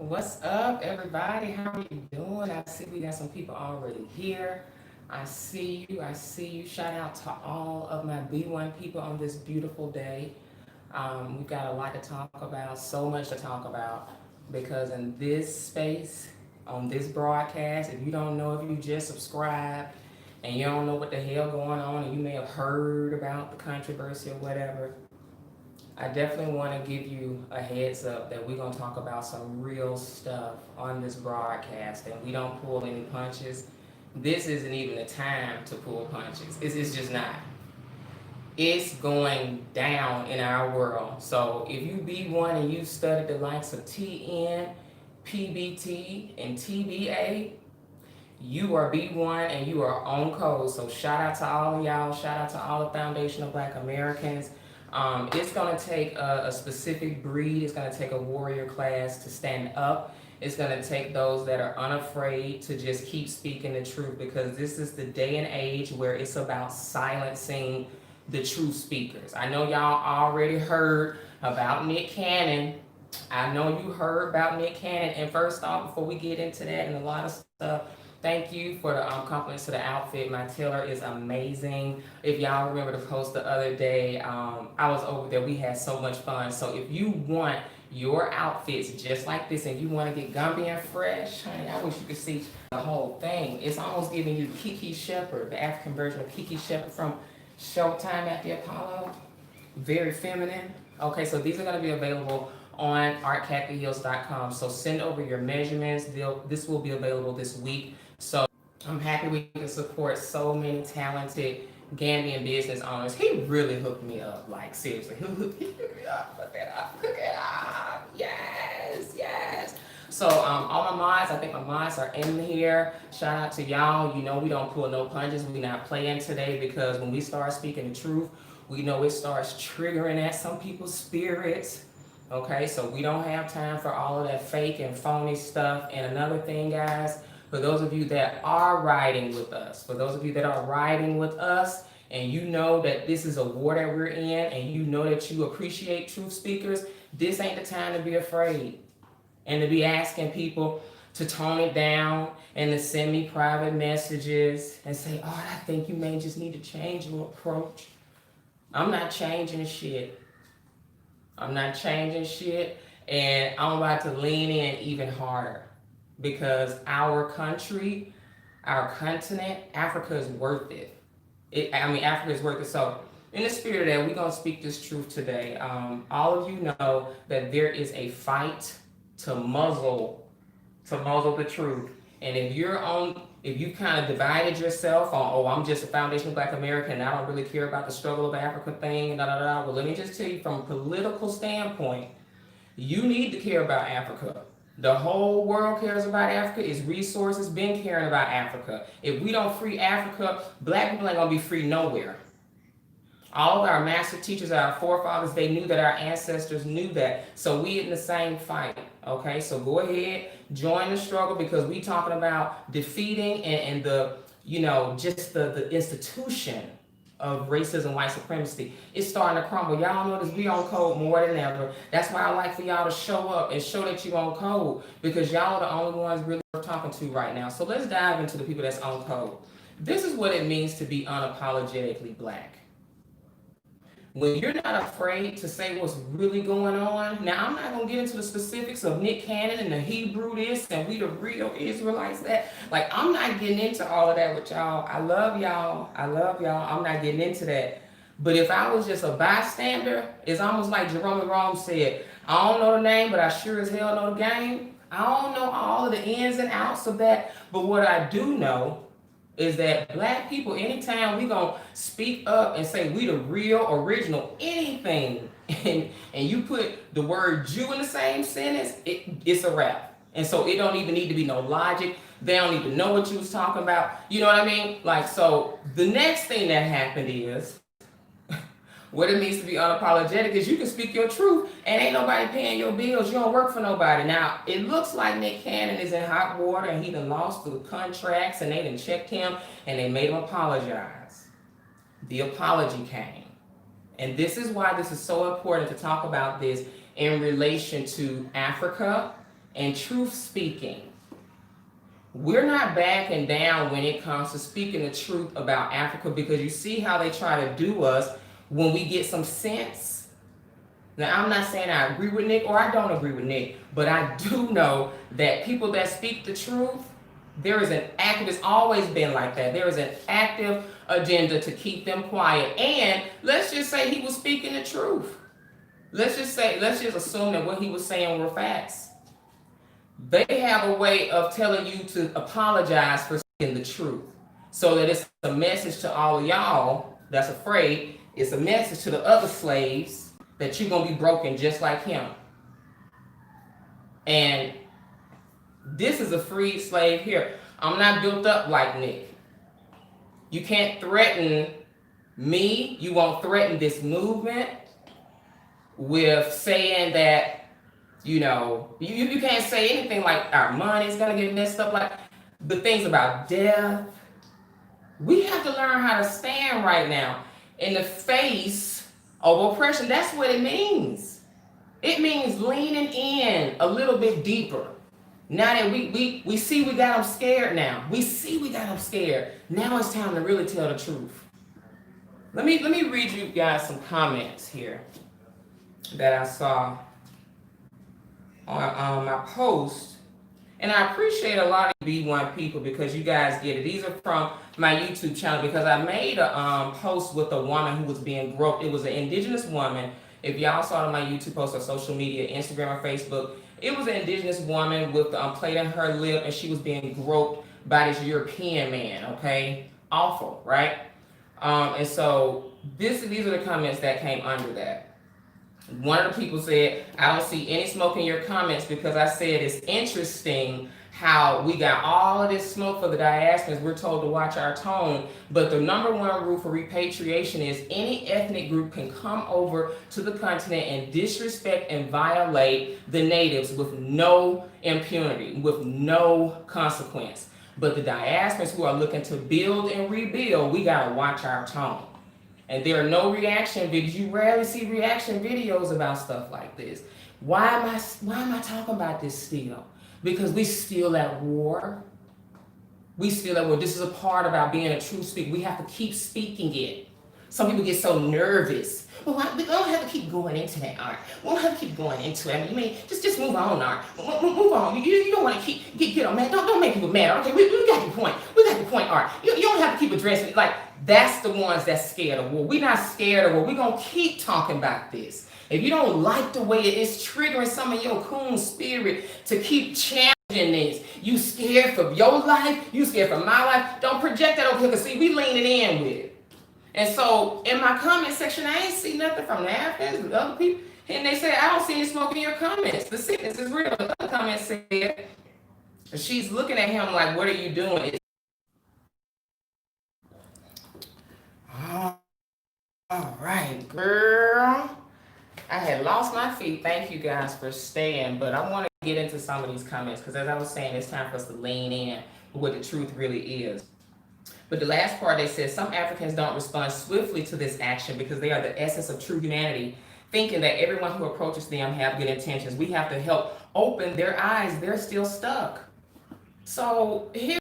What's up, everybody? How are you doing? I see we got some people already here. I see you. I see you. Shout out to all of my B1 people on this beautiful day. We've got a lot to talk about, so much to talk about, because in this space, on this broadcast, if you don't know, if you just subscribe and you don't know what the hell going on, and you may have heard about the controversy or whatever, I definitely want to give you a heads up that we're going to talk about some real stuff on this broadcast, and we don't pull any punches. This isn't even the time to pull punches. It's just not. It's going down in our world. So if you be one and you studied the likes of TN, PBT, and TBA, you are B1 and you are on code. So shout out to all of y'all. Shout out to all the foundational Black Americans. It's going to take a specific breed. It's going to take a warrior class to stand up. It's going to take those that are unafraid to just keep speaking the truth, because this is the day and age where it's about silencing the true speakers. I know y'all already heard about Nick Cannon. I know you heard about Nick Cannon. And first off, before we get into that and a lot of stuff, thank you for the compliments to the outfit. My tailor is amazing. If y'all remember the post the other day, I was over there. We had so much fun. So if you want your outfits just like this and you want to get Gambian fresh, honey, I wish you could see the whole thing. It's almost giving you Kiki Shepherd, the African version of Kiki Shepherd from Showtime at the Apollo. Very feminine. Okay, so these are going to be available on artkhaklyheels.com. So send over your measurements. This will be available this week. So I'm happy we can support so many talented Gambian business owners. He really hooked me up, like seriously. He hooked me up. Hook it up. Yes, yes. So all my mods, I think my mods are in here. Shout out to y'all. You know we don't pull no punches. We not playing today, because when we start speaking the truth, we know it starts triggering at some people's spirits. Okay, so we don't have time for all of that fake and phony stuff. And another thing, guys, for those of you that are riding with us, and you know that this is a war that we're in, and you know that you appreciate truth speakers, this ain't the time to be afraid and to be asking people to tone it down and to send me private messages and say, oh, I think you may just need to change your approach. I'm not changing shit. I'm not changing shit, and I'm about to lean in even harder, because our country, our continent, Africa is worth it. Africa is worth it. So in the spirit of that, we're going to speak this truth today. All of you know that there is a fight to muzzle the truth. And if you kind of divided yourself on, oh, I'm just a foundational Black American and I don't really care about the struggle of Africa thing, well, let me just tell you, from a political standpoint, you need to care about Africa. The whole world cares about Africa. Its resources been caring about Africa. If we don't free Africa, Black people ain't gonna be free nowhere. All of our master teachers, our forefathers, they knew that, our ancestors knew that. So we in the same fight. Okay, so go ahead, join the struggle, because we talking about defeating and the, just the institution of racism, white supremacy. It's starting to crumble. Y'all notice we on code more than ever. That's why I like for y'all to show up and show that you on code, because y'all are the only ones really worth talking to right now. So let's dive into the people that's on code. This is what it means to be unapologetically Black. When you're not afraid to say what's really going on. Now, I'm not going to get into the specifics of Nick Cannon and the Hebrew this and we the real Israelites that. Like, I'm not getting into all of that with y'all. I love y'all. I'm not getting into that. But if I was just a bystander, it's almost like Jerome Rome said, I don't know the name, but I sure as hell know the game. I don't know all of the ins and outs of that. But what I do know is that Black people, anytime we gonna speak up and say we the real, original, anything, and you put the word Jew in the same sentence, it's a wrap. And so it don't even need to be no logic. They don't need to know what you was talking about. You know what I mean? Like, so the next thing that happened is, what it means to be unapologetic is you can speak your truth and ain't nobody paying your bills. You don't work for nobody. Now, it looks like Nick Cannon is in hot water and he done lost the contracts and they done checked him and they made him apologize. The apology came. And this is why this is so important to talk about this in relation to Africa and truth speaking. We're not backing down when it comes to speaking the truth about Africa, because you see how they try to do us when we get some sense. Now, I'm not saying I agree with Nick or I don't agree with Nick, but I do know that people that speak the truth, there is an active, it's always been like that. There is an active agenda to keep them quiet. And let's just say he was speaking the truth. Let's just assume that what he was saying were facts. They have a way of telling you to apologize for speaking the truth, so that it's a message to all of y'all that's afraid. It's a message to the other slaves that you're going to be broken just like him. And this is a freed slave here. I'm not built up like Nick. You can't threaten me. You won't threaten this movement with saying that, you can't say anything like our money's going to get messed up, like the things about death. We have to learn how to stand right now in the face of oppression. That's what it means. It means leaning in a little bit deeper. Now that we see we got them scared now. We see we got them scared. Now it's time to really tell the truth. Let me read you guys some comments here that I saw on my post. And I appreciate a lot of B1 people because you guys get it. These are from my YouTube channel, because I made a post with a woman who was being groped. It was an indigenous woman. If y'all saw it on my YouTube post or social media, Instagram or Facebook, it was an indigenous woman with plate in her lip, and she was being groped by this European man, okay? Awful, right? And so these are the comments that came under that. One of the people said, I don't see any smoke in your comments, because I said it's interesting how we got all of this smoke for the diasporans. We're told to watch our tone, but the number one rule for repatriation is any ethnic group can come over to the continent and disrespect and violate the natives with no impunity, with no consequence. But the diasporans who are looking to build and rebuild, we gotta watch our tone. And there are no reaction videos. You rarely see reaction videos about stuff like this. Why am I talking about this still? Because we still at war. We still at war. This is a part about being a true speaker. We have to keep speaking it. Some people get so nervous. Well, we don't have to keep going into that, Art. We don't have to keep going into it. I mean, just move on, Art. Move on. You don't want to get on, man. Don't make people mad. Okay, we got your point. We got your point, Art. You don't have to keep addressing it. Like, that's the ones that's scared of war. We're not scared of war. We're going to keep talking about this. If you don't like the way it is triggering some of your coon spirit to keep challenging this, you scared for your life, you scared for my life, don't project that over here, because see, we leaning in with it. And so in my comment section, I ain't see nothing from the Africans with other people. And they said, I don't see any smoke in your comments. The sickness is real. The other comment said, she's looking at him like, what are you doing? All right, girl. I had lost my feet. Thank you guys for staying. But I want to get into some of these comments, because as I was saying, it's time for us to lean in with what the truth really is. But the last part, they said, some Africans don't respond swiftly to this action because they are the essence of true humanity, thinking that everyone who approaches them have good intentions. We have to help open their eyes. They're still stuck. So here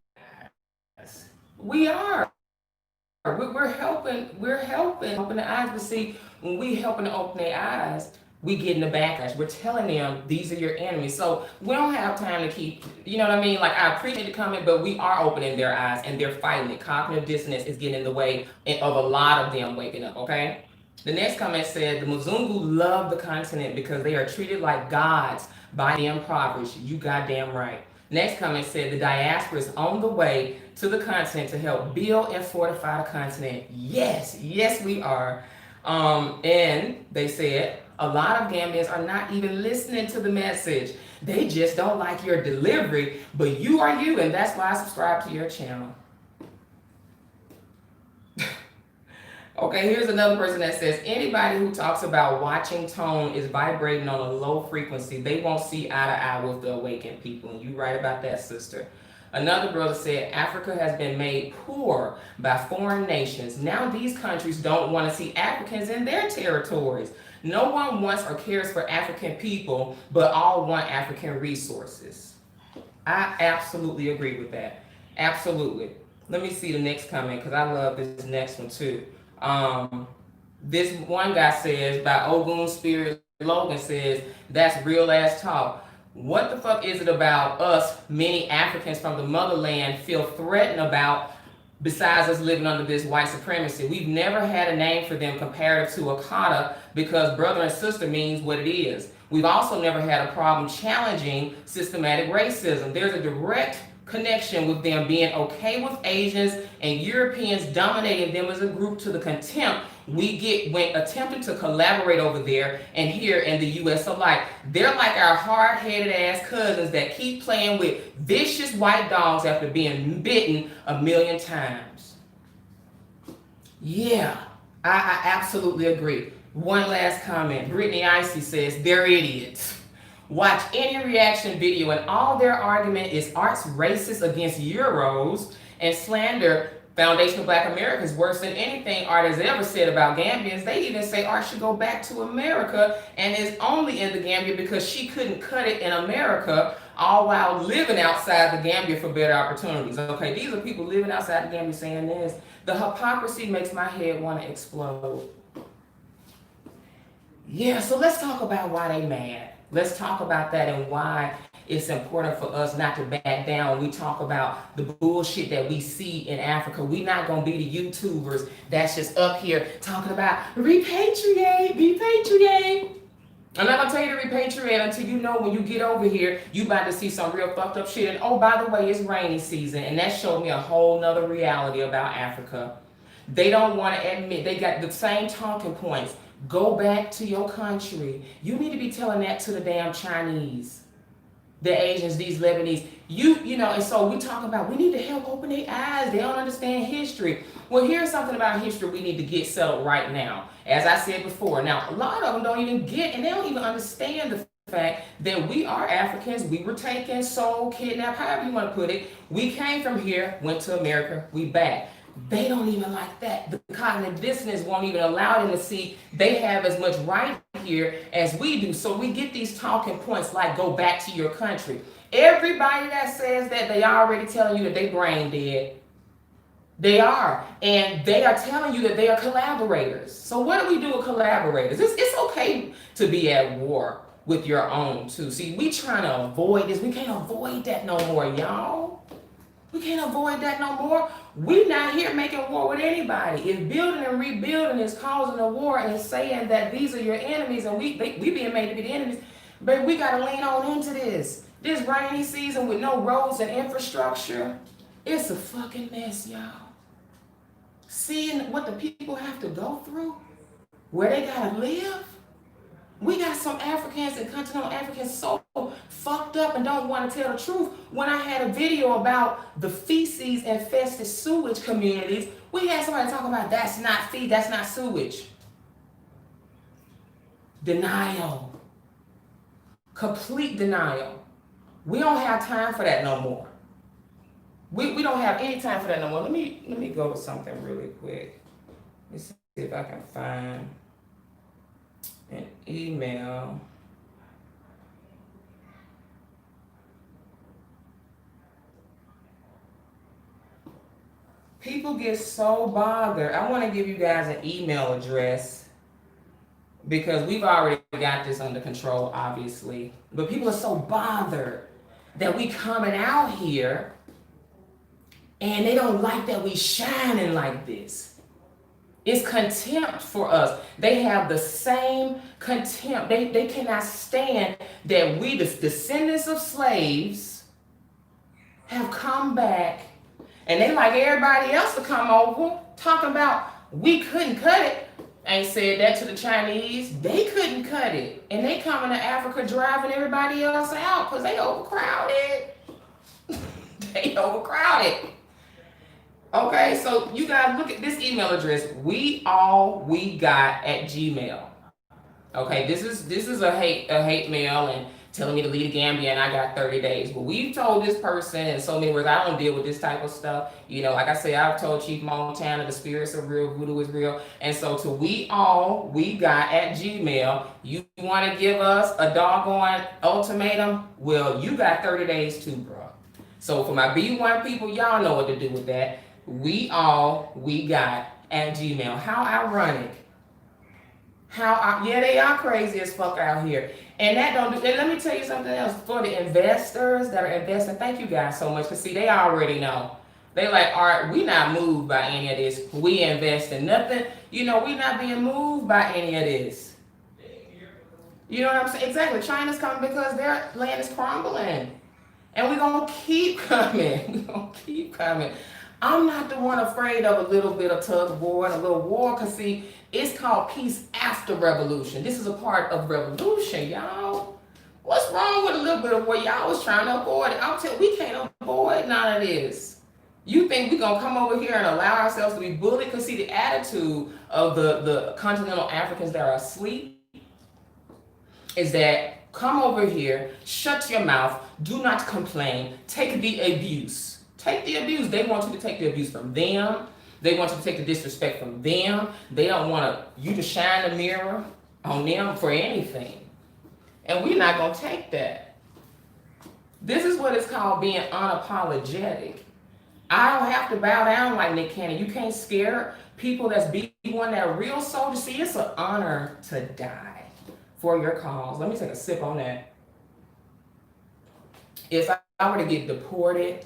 we are. We're helping open the eyes. But see, when we helping to open their eyes, we getting the backlash. We're telling them these are your enemies. So we don't have time to keep, you know what I mean? Like, I appreciate the comment, but we are opening their eyes and they're fighting it. Cognitive dissonance is getting in the way of a lot of them waking up, okay? The next comment said, the Mzungu love the continent because they are treated like gods by the impoverished. You goddamn right. Next comment said, the diaspora is on the way to the continent to help build and fortify the continent. Yes, we are. And they said, a lot of Gambians are not even listening to the message. They just don't like your delivery, but you are you, and that's why I subscribe to your channel. Okay, here's another person that says, anybody who talks about watching tone is vibrating on a low frequency. They won't see eye to eye with the awakened people. And you right about that, sister. Another brother said, Africa has been made poor by foreign nations. Now these countries don't want to see Africans in their territories. No one wants or cares for African people, but all want African resources. I absolutely agree with that. Absolutely. Let me see the next comment because I love this next one too. This one guy says, by Ogun Spirit Logan says, that's real ass talk. What the fuck is it about us, many Africans from the motherland, feel threatened about besides us living under this white supremacy? We've never had a name for them comparative to Akata because brother and sister means what it is. We've also never had a problem challenging systematic racism. There's a direct connection with them being okay with Asians and Europeans dominating them as a group to the contempt we get when attempting to collaborate over there and here in the US alike. They're like our hard-headed ass cousins that keep playing with vicious white dogs after being bitten a million times. Yeah, I absolutely agree. One last comment. Brittany Icy says, they're idiots. Watch any reaction video and all their argument is art's racist against Euros and slander foundational Black Americans worse than anything art has ever said about Gambians. They even say art should go back to America and is only in the Gambia because she couldn't cut it in America, all while living outside the Gambia for better opportunities. Okay, these are people living outside the Gambia saying this. The hypocrisy makes my head want to explode. Yeah, so let's talk about why they mad. Let's talk about that and why it's important for us not to back down when we talk about the bullshit that we see in Africa. We're not going to be the YouTubers that's just up here talking about repatriate, repatriate. I'm not going to tell you to repatriate until you know when you get over here, you about to see some real fucked up shit. And oh, by the way, it's rainy season. And that showed me a whole nother reality about Africa. They don't want to admit, they got the same talking points. Go back to your country. You need to be telling that to the damn Chinese, the Asians, these Lebanese. You know, and so we talk about we need to help open their eyes. They don't understand history. Well, here's something about history we need to get settled right now. As I said before, now a lot of them don't even get, and they don't even understand the fact that we are Africans. We were taken, sold, kidnapped, however you want to put it. We came from here, went to America, we back. They don't even like that. The cognitive dissonance won't even allow them to see they have as much right here as we do. So we get these talking points like go back to your country. Everybody that says that, they are already telling you that they brain dead. They are. And they are telling you that they are collaborators. So what do we do with collaborators? It's okay to be at war with your own too. See, we trying to avoid this. We can't avoid that no more, y'all. We can't avoid that no more. We're not here making war with anybody. If building and rebuilding is causing a war and saying that these are your enemies and we being made to be the enemies, but we got to lean on into this. This rainy season with no roads and infrastructure, it's a fucking mess, y'all. Seeing what the people have to go through, where they got to live. We got some Africans and continental Africans so fucked up and don't want to tell the truth. When I had a video about the feces infested sewage communities, we had somebody talk about that's not feed, that's not sewage. Denial. Complete denial. We don't have time for that no more. We don't have any time for that no more. Let me go with something really quick. Let's see if I can find an email. People get so bothered. I want to give you guys an email address because we've already got this under control, obviously. But people are so bothered that we coming out here and they don't like that we shining like this. It's contempt for us. They have the same contempt. They cannot stand that we, the descendants of slaves, have come back and they like everybody else to come over talking about we couldn't cut it. Ain't said that to the Chinese. They couldn't cut it. And they coming to Africa driving everybody else out because they overcrowded. They overcrowded. Okay, so you guys look at this email address, weallwegot@gmail.com. Okay, this is a hate mail, and telling me to leave Gambia and I got 30 days. But we've told this person in so many words, I don't deal with this type of stuff. You know, like I say, I've told Chief Montana, the spirits are real, voodoo is real. And so to we got at Gmail, you want to give us a doggone ultimatum? Well, you got 30 days too, bro. So for my B1 people, y'all know what to do with that. We got at Gmail. How ironic. Yeah, they are crazy as fuck out here. And that don't do, and let me tell you something else. For the investors that are investing, thank you guys so much. Because see, they already know. They like, all right, we not moved by any of this. We invest in nothing. You know, we not being moved by any of this. You know what I'm saying? Exactly. China's coming because their land is crumbling. And we're going to keep coming. We're going to keep coming. I'm not the one afraid of a little bit of tug of war and a little war, because see, it's called peace after revolution. This is a part of revolution, y'all. What's wrong with a little bit of war? Y'all was trying to avoid it. I'll tell you, we can't avoid none of this. You think we're going to come over here and allow ourselves to be bullied? Because see, the attitude of the continental Africans that are asleep is that come over here, shut your mouth, do not complain, take the abuse. Take the abuse. They want you to take the abuse from them. They want you to take the disrespect from them. They don't want you to shine the mirror on them for anything. And we're not going to take that. This is what it's called being unapologetic. I don't have to bow down like Nick Cannon. You can't scare people that's B1, that are real soldiers. See, it's an honor to die for your cause. Let me take a sip on that. If I were to get deported,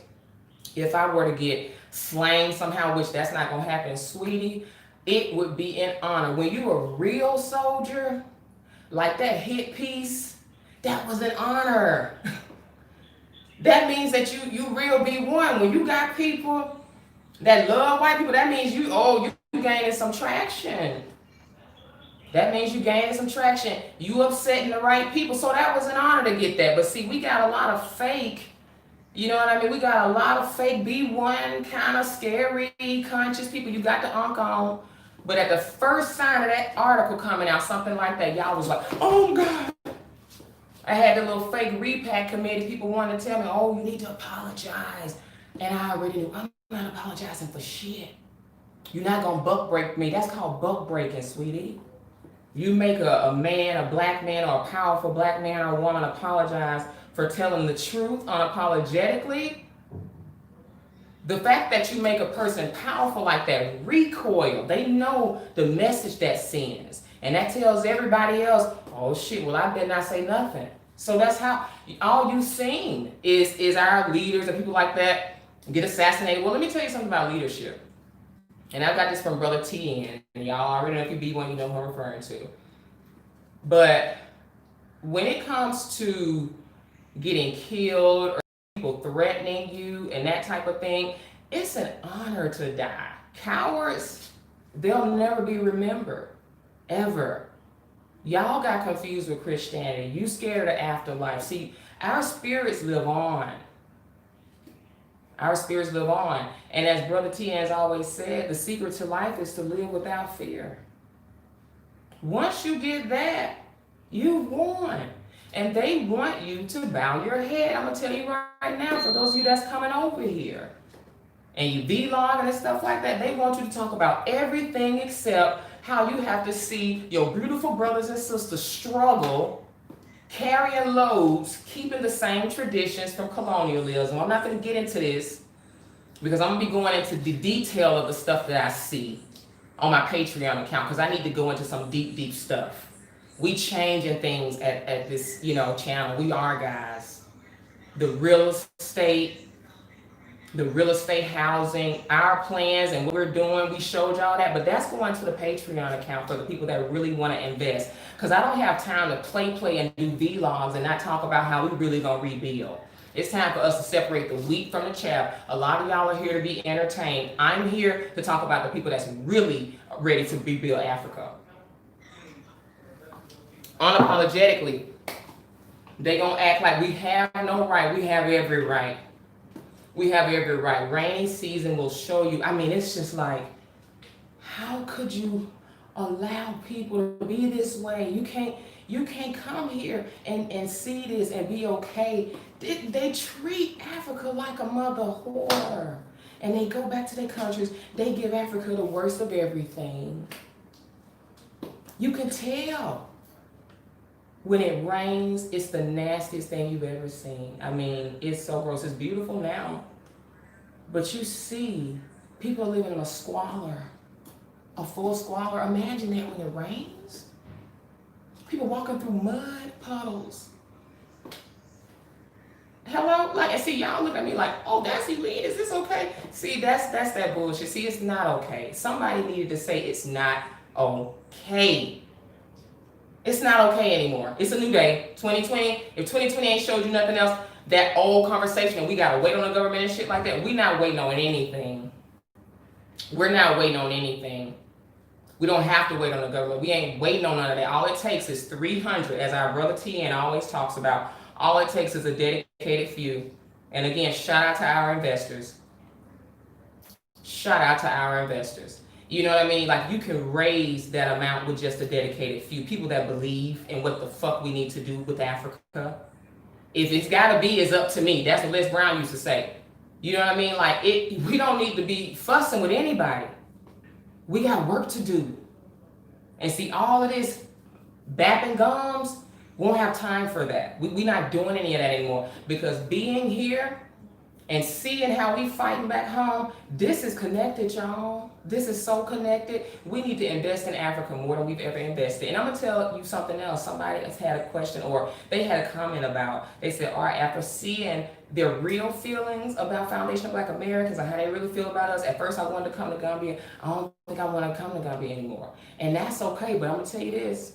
if I were to get slain somehow, which that's not going to happen, sweetie, it would be an honor. When you're a real soldier, like that hit piece, that was an honor. That means that you real B1. When you got people that love white people, that means you gaining some traction. That means you gaining some traction. You upsetting the right people. So that was an honor to get that. But see, we got a lot of fake. You know what I mean? We got a lot of fake B1, kind of scary, conscious people. You got the unk on. But at the first sign of that article coming out, something like that, y'all was like, oh God. I had the little fake repack committee. People wanted to tell me, oh, you need to apologize. And I already knew, I'm not apologizing for shit. You're not going to buck break me. That's called buck breaking, sweetie. You make a man, a black man, or a powerful black man or woman apologize for telling the truth unapologetically. The fact that you make a person powerful like that recoil, they know the message that sends. And that tells everybody else, oh shit, well, I better not say nothing. So that's how all you've seen is our leaders and people like that get assassinated. Well, let me tell you something about leadership. And I got this from Brother T, and y'all already know if you be one, you know who I'm referring to. But when it comes to getting killed or people threatening you and that type of thing, it's an honor to die. Cowards, they'll never be remembered, ever. Y'all got confused with Christianity. You scared of the afterlife. See, our spirits live on. Our spirits live on. And as Brother T has always said, the secret to life is to live without fear. Once you get that, you've won. And they want you to bow your head. I'm going to tell you right now, for those of you that's coming over here, and you vlogging and stuff like that, they want you to talk about everything except how you have to see your beautiful brothers and sisters struggle, carrying loads, keeping the same traditions from colonialism. I'm not going to get into this because I'm going to be going into the detail of the stuff that I see on my Patreon account, because I need to go into some deep, deep stuff. We changing things at this, channel. We are, guys. The real estate housing, our plans and what we're doing, we showed y'all that, but that's going to the Patreon account for the people that really want to invest. Because I don't have time to play and do vlogs and not talk about how we really gonna rebuild. It's time for us to separate the wheat from the chaff. A lot of y'all are here to be entertained. I'm here to talk about the people that's really ready to rebuild Africa. Unapologetically, they gonna act like we have no right. We have every right. We have every right. Rainy season will show you. I mean, it's just like, how could you allow people to be this way? You can't, You can't come here and see this and be okay. They treat Africa like a mother whore. And they go back to their countries. They give Africa the worst of everything. You can tell. When it rains, it's the nastiest thing you've ever seen. I mean, it's so gross. It's beautiful now. But you see, people living in a squalor, a full squalor. Imagine that when it rains. People walking through mud puddles. Hello? Like, and see, y'all look at me like, oh, that's elite. Is this okay? See, that's that bullshit. See, it's not okay. Somebody needed to say it's not okay. It's not okay anymore. It's a new day, 2020. If 2020 ain't showed you nothing else, that old conversation and we gotta wait on the government and shit like that, we not waiting on anything. We're not waiting on anything. We don't have to wait on the government. We ain't waiting on none of that. All it takes is 300, as our brother TN always talks about. All it takes is a dedicated few. And again, shout out to our investors. Shout out to our investors. You know what I mean? Like, you can raise that amount with just a dedicated few. People that believe in what the fuck we need to do with Africa. If it's gotta be, it's up to me. That's what Les Brown used to say. You know what I mean? Like, we don't need to be fussing with anybody. We got work to do. And see, all of this bapping gums, we won't have time for that. We're not doing any of that anymore. Because being here and seeing how we fighting back home, this is connected, y'all. This is so connected. We need to invest in Africa more than we've ever invested. And I'm gonna tell you something else. Somebody has had a question, or they had a comment about, they said, all right, after seeing their real feelings about Foundation of Black Americans and how they really feel about us, at first I wanted to come to Gambia. I don't think I want to come to Gambia anymore. And that's okay, but I'm gonna tell you this.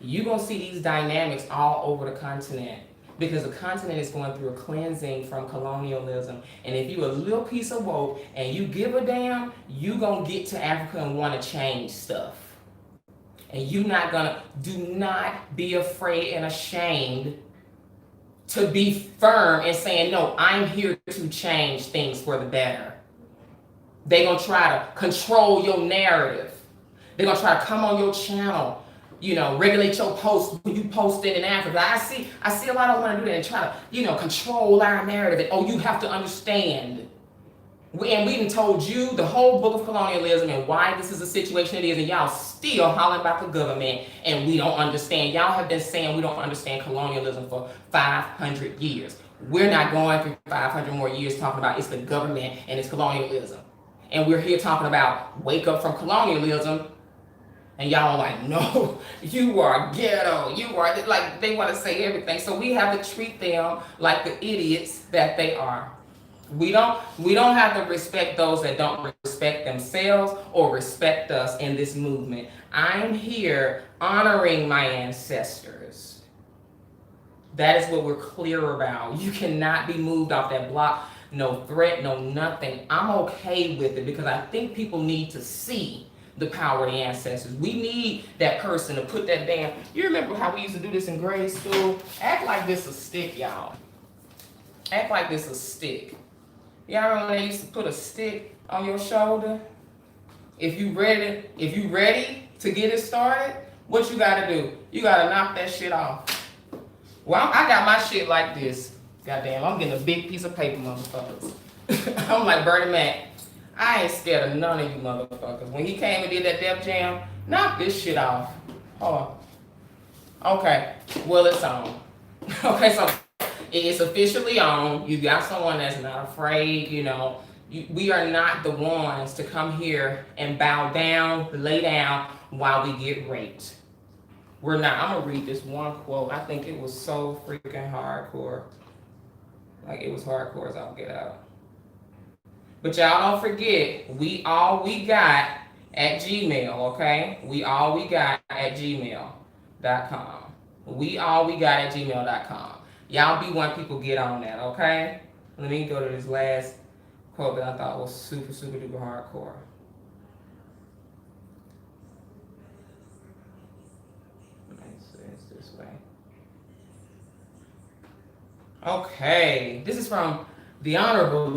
You're gonna see these dynamics all over the continent. Because the continent is going through a cleansing from colonialism. And if you a little piece of woke and you give a damn, you gonna get to Africa and wanna change stuff. And do not be afraid and ashamed to be firm and saying, no, I'm here to change things for the better. They gonna try to control your narrative. They're gonna try to come on your channel, you know, regulate your posts when you post it in Africa. I see a lot of them want to do that and try to, you know, control our narrative. And, oh, you have to understand. And we done told you the whole book of colonialism and why this is the situation it is, and y'all still hollering about the government and we don't understand. Y'all have been saying we don't understand colonialism for 500 years. We're not going through 500 more years talking about it's the government and it's colonialism. And we're here talking about wake up from colonialism. And y'all are like, no, you are ghetto. You are, like, they want to say everything. So we have to treat them like the idiots that they are. We don't have to respect those that don't respect themselves or respect us in this movement. I'm here honoring my ancestors. That is what we're clear about. You cannot be moved off that block. No threat, no nothing. I'm okay with it because I think people need to see the power of the ancestors. We need that person to put that damn, you remember how we used to do this in grade school? Act like this a stick, y'all. Act like this a stick. Y'all remember when they used to put a stick on your shoulder? If you ready to get it started, what you gotta do? You gotta knock that shit off. Well, I got my shit like this. Goddamn, I'm getting a big piece of paper, motherfuckers. I'm like Bernie Mac. I ain't scared of none of you motherfuckers. When he came and did that Def Jam, knock this shit off. Hold on. Okay, well, it's on. Okay, so it's officially on. You got someone that's not afraid, you know. We are not the ones to come here and bow down, lay down while we get raped. We're not. I'm gonna read this one quote. I think it was so freaking hardcore. Like, it was hardcore as I'll get out. But y'all don't forget, we all we got at Gmail, okay? We all we got at gmail.com. We all we got at gmail.com. Y'all be one people get on that, okay? Let me go to this last quote that I thought was super, super duper hardcore. It's this way. Okay, this is from the Honorable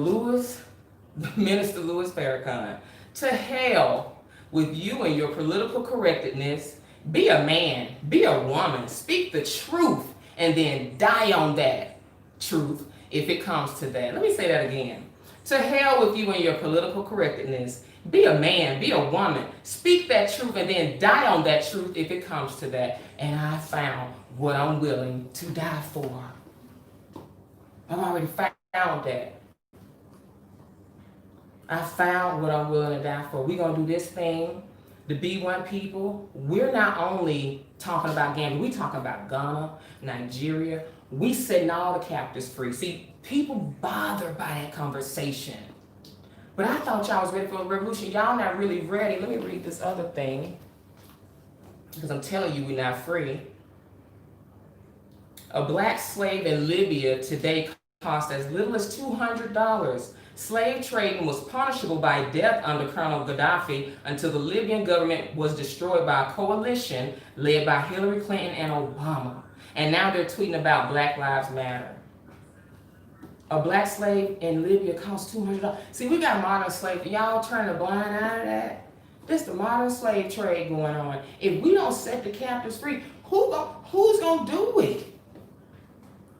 Minister Louis Farrakhan. To hell with you and your political correctness Be a man, be a woman, speak the truth, and then die on that truth if it comes to that. Let me say that again. To hell with you and your political correctness. Be a man, be a woman, speak that truth, and then die on that truth if it comes to that. And I found what I'm willing to die for. I've already found that. I found what I'm willing to die for. We're going to do this thing. The B1 people, we're not only talking about Gambia, we're talking about Ghana, Nigeria. We setting all the captives free. See, people bothered by that conversation. But I thought y'all was ready for a revolution. Y'all not really ready. Let me read this other thing. Because I'm telling you, we're not free. A black slave in Libya today cost as little as $200. Slave trading was punishable by death under Colonel Gaddafi until the Libyan government was destroyed by a coalition led by Hillary Clinton and Obama. And now they're tweeting about Black Lives Matter. A black slave in Libya costs $200. See, we got modern slavery. Y'all turn a blind eye to that. This the modern slave trade going on. If we don't set the captives free, who's gonna do it?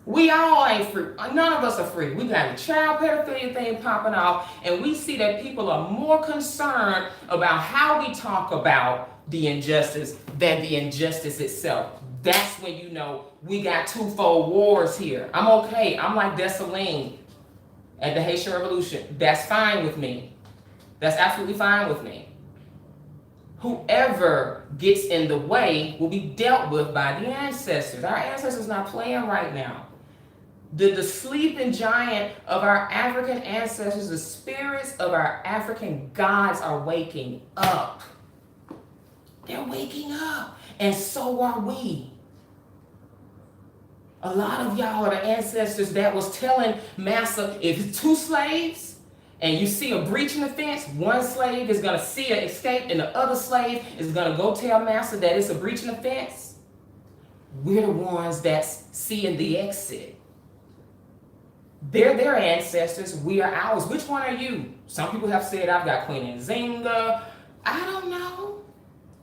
We all ain't free. None of us are free. We got a child pedophilia thing popping off, and we see that people are more concerned about how we talk about the injustice than the injustice itself. That's when you know we got twofold wars here. I'm okay. I'm like Dessalines at the Haitian Revolution. That's fine with me. That's absolutely fine with me. Whoever gets in the way will be dealt with by the ancestors. Our ancestors not playing right now. The sleeping giant of our African ancestors, the spirits of our African gods are waking up. They're waking up. And so are we. A lot of y'all are the ancestors that was telling Massa, if it's two slaves and you see a breach in the fence, one slave is going to see an escape and the other slave is going to go tell Massa that it's a breach in the fence. We're the ones that's seeing the exit. They're their ancestors. We are ours. Which one are you? Some people have said I've got Queen Nzinga. I don't know.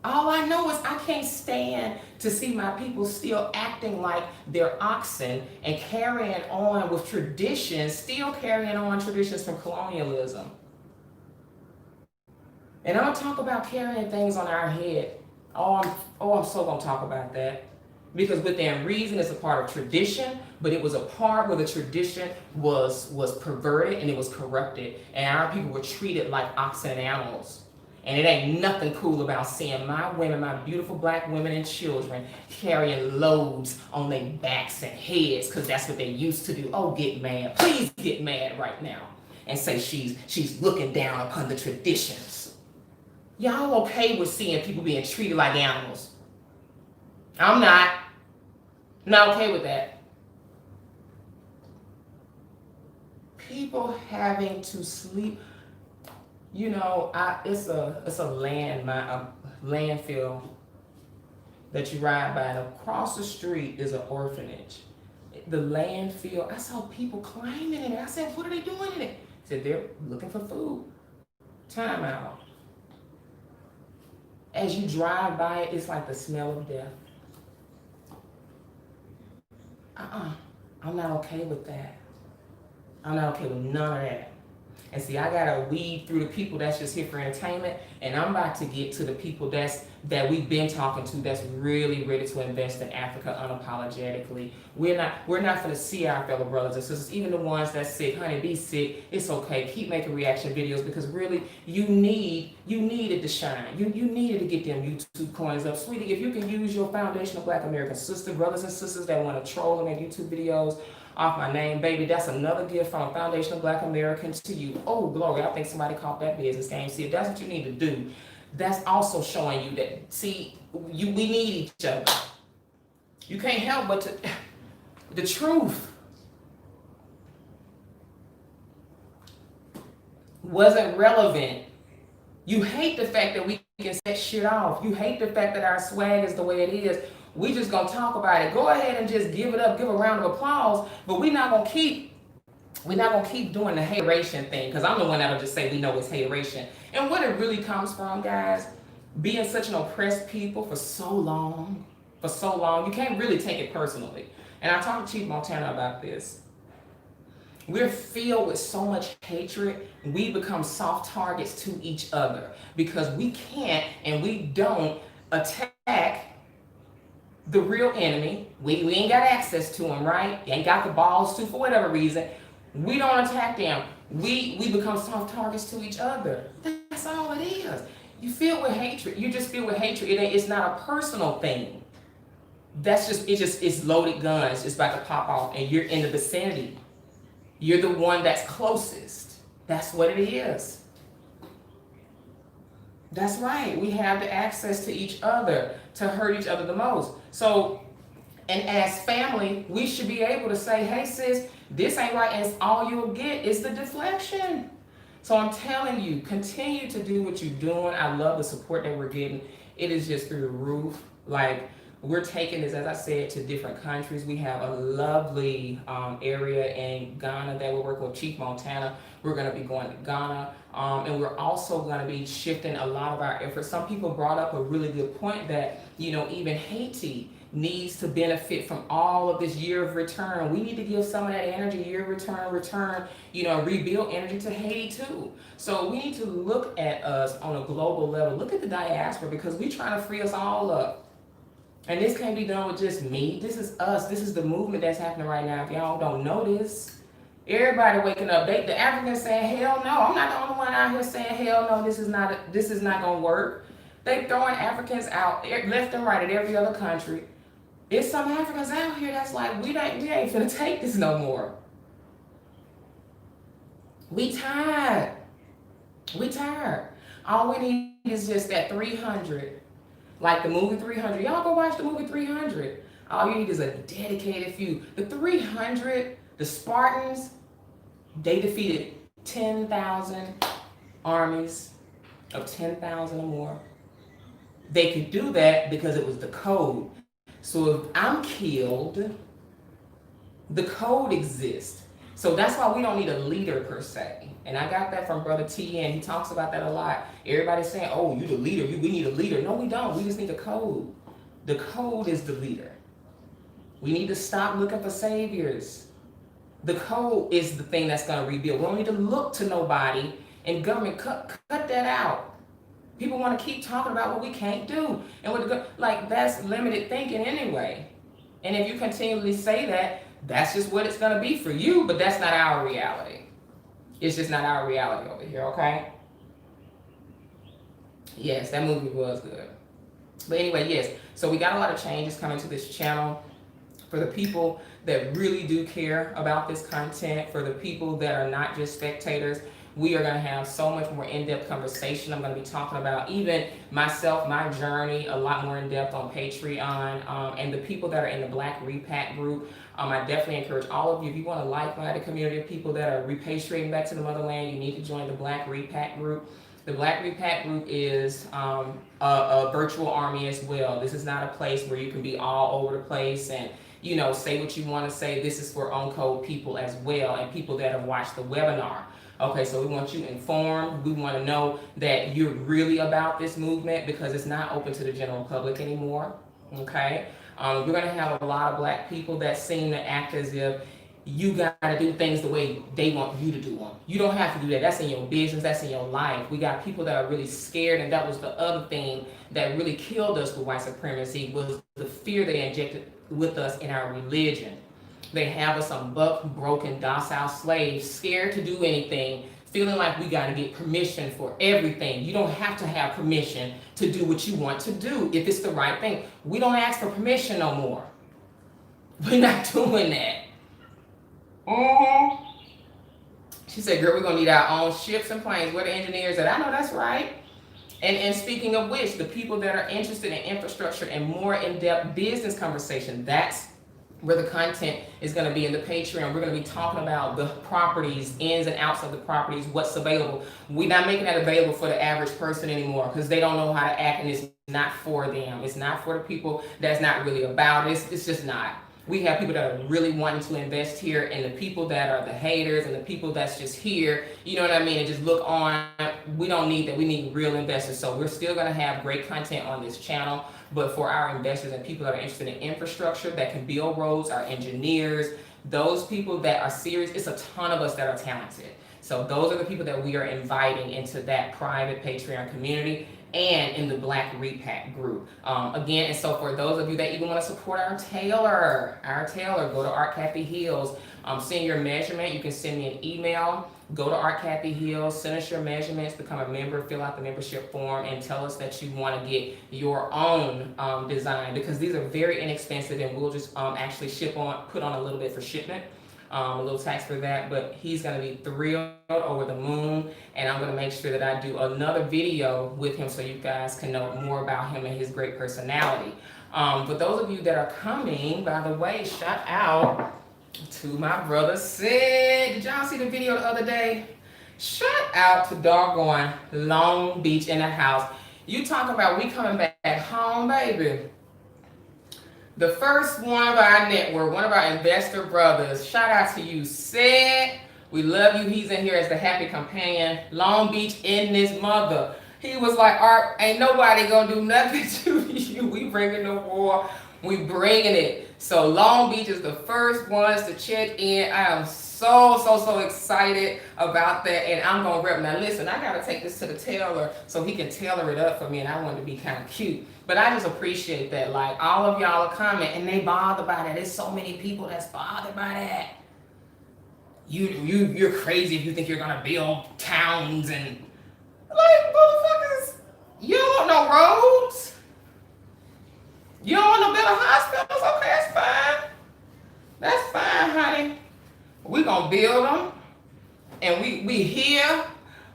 All I know is I can't stand to see my people still acting like they're oxen and carrying on with traditions, still carrying on traditions from colonialism. And I'm going to talk about carrying things on our head. I'm so going to talk about that. Because within reason, it's a part of tradition, but it was a part where the tradition was perverted and it was corrupted. And our people were treated like oxen and animals. And it ain't nothing cool about seeing my women, my beautiful black women and children carrying loads on their backs and heads, because that's what they used to do. Oh, get mad. Please get mad right now and say she's looking down upon the traditions. Y'all okay with seeing people being treated like animals? I'm not okay with that. People having to sleep. You know, it's a landfill that you ride by, and across the street is an orphanage. The landfill, I saw people climbing in it. I said, what are they doing in it? I said, they're looking for food. Time out. As you drive by it, it's like the smell of death. I'm not okay with that. I'm not okay with none of that. And see, I gotta weed through the people that's just here for entertainment, and I'm about to get to the people that we've been talking to that's really ready to invest in Africa unapologetically. We're not gonna see our fellow brothers and sisters, even the ones that's sick. Honey, be sick. It's okay. Keep making reaction videos, because really you needed to shine. You needed to get them YouTube coins up, sweetie. If you can use your foundational Black American sister, brothers and sisters that want to troll and make YouTube videos off my name, baby, that's another gift from a foundational Black American to you. Oh, glory, I think somebody caught that business game. See, if that's what you need to do, that's also showing you that, see, we need each other. You can't help but to, the truth wasn't relevant. You hate the fact that we can set shit off. You hate the fact that our swag is the way it is. We just gonna talk about it. Go ahead and just give it up, give a round of applause, but we're not gonna keep doing the hateration thing, because I'm the one that'll just say we know it's hateration. And what it really comes from, guys, being such an oppressed people for so long, you can't really take it personally. And I talked to Chief Montana about this. We're filled with so much hatred, we become soft targets to each other because we can't and we don't attack the real enemy. We ain't got access to them, right? Ain't got the balls to, for whatever reason. We don't attack them. We become soft targets to each other. That's all it is. You feel with hatred. You just feel with hatred. It's not a personal thing. It's loaded guns. It's about to pop off, and you're in the vicinity. You're the one that's closest. That's what it is. That's right. We have the access to each other to hurt each other the most. So, and as family, we should be able to say, hey sis, this ain't right, and all you'll get is the deflection. So I'm telling you, continue to do what you're doing. I love the support that we're getting. It is just through the roof. Like, we're taking this, as I said, to different countries. We have a lovely area in Ghana that we're working with Chief Montana. We're going to be going to Ghana. And we're also going to be shifting a lot of our efforts. Some people brought up a really good point that, even Haiti needs to benefit from all of this year of return. We need to give some of that energy, year of return, rebuild energy to Haiti too. So we need to look at us on a global level. Look at the diaspora, because we're trying to free us all up. And this can't be done with just me. This is us. This is the movement that's happening right now. If y'all don't know this, everybody waking up. The Africans saying, hell no. I'm not the only one out here saying, hell no, this is not gonna work. They throwing Africans out left and right at every other country. There's some Africans out here that's like, we ain't finna take this no more. We tired. All we need is just that 300. Like the movie 300. Y'all go watch the movie 300. All you need is a dedicated few. The 300, the Spartans, they defeated 10,000 armies of 10,000 or more. They could do that because it was the code. So if I'm killed, the code exists. So that's why we don't need a leader per se. And I got that from Brother T, and he talks about that a lot. Everybody's saying, oh, you the leader, we need a leader. No, we don't. We just need the code. The code is the leader. We need to stop looking for saviors. The code is the thing that's going to rebuild. We don't need to look to nobody, and government cut that out. People want to keep talking about what we can't do. And that's limited thinking anyway. And if you continually say that, that's just what it's going to be for you, but that's not our reality. It's just not our reality over here, okay? Yes, that movie was good. But anyway, yes. So we got a lot of changes coming to this channel. For the people that really do care about this content, for the people that are not just spectators, we are going to have so much more in-depth conversation. I'm going to be talking about even myself, my journey, a lot more in-depth on Patreon, and the people that are in the Black Repack group. I definitely encourage all of you, if you want a like-minded community of people that are repatriating back to the motherland, you need to join the Black Repack group. The Black Repack group is a virtual army as well. This is not a place where you can be all over the place and say what you want to say. This is for uncode people as well, and people that have watched the webinar. Okay, so we want you informed. We want to know that you're really about this movement, because it's not open to the general public anymore. Okay, we're going to have a lot of Black people that seem to act as if you got to do things the way they want you to do them. You don't have to do that. That's in your business. That's in your life. We got people that are really scared, and that was the other thing that really killed us with white supremacy, was the fear they injected with us in our religion. They have us on buck, broken, docile slaves, scared to do anything, feeling like we got to get permission for everything. You don't have to have permission to do what you want to do if it's the right thing. We don't ask for permission no more. We're not doing that. She said, girl, we're going to need our own ships and planes. Where the engineers at? I know that's right. And speaking of which, the people that are interested in infrastructure and more in-depth business conversation, that's where the content is going to be in the Patreon. We're going to be talking about the properties, ins and outs of the properties, what's available. We're not making that available for the average person anymore, because they don't know how to act, and it's not for them. It's not for the people that's not really about it. It's just not. We have people that are really wanting to invest here, and the people that are the haters and the people that's just here, you know what I mean, and just look on. We don't need that. We need real investors. So we're still going to have great content on this channel, but for our investors and people that are interested in infrastructure that can build roads, our engineers, those people that are serious, it's a ton of us that are talented. So those are the people that we are inviting into that private Patreon community and in the Black Repack group. Again, and so for those of you that even want to support our tailor, go to Art Kathy Hills, send your measurement. You can send me an email. Go to Art Kathy Hills, send us your measurements, become a member, fill out the membership form, and tell us that you want to get your own design, because these are very inexpensive, and we'll just actually put on a little bit for shipment. A little tax for that, but he's going to be thrilled, over the moon, and I'm going to make sure that I do another video with him so you guys can know more about him and his great personality. For those of you that are coming, by the way, shout out to my brother Sid. Did y'all see the video the other day? Shout out to doggone Long Beach in the house. You talk about we coming back home, baby. The first one of our network, one of our investor brothers, shout out to you, Sid. We love you. He's in here as the happy companion. Long Beach in this mother. He was like, Art, ain't nobody gonna do nothing to you. We bringing the war. We bringing it. So Long Beach is the first ones to check in. I am so excited about that, and I'm gonna rep. Now listen, I gotta take this to the tailor so he can tailor it up for me, and I want it to be kind of cute. But I just appreciate that. Like, all of y'all are coming, and they bothered by that. There's so many people that's bothered by that. You're crazy if you think you're gonna build towns and like motherfuckers. You don't want no roads. You don't want no better hospitals. Okay, that's fine. That's fine, honey. We gonna build them, and we here.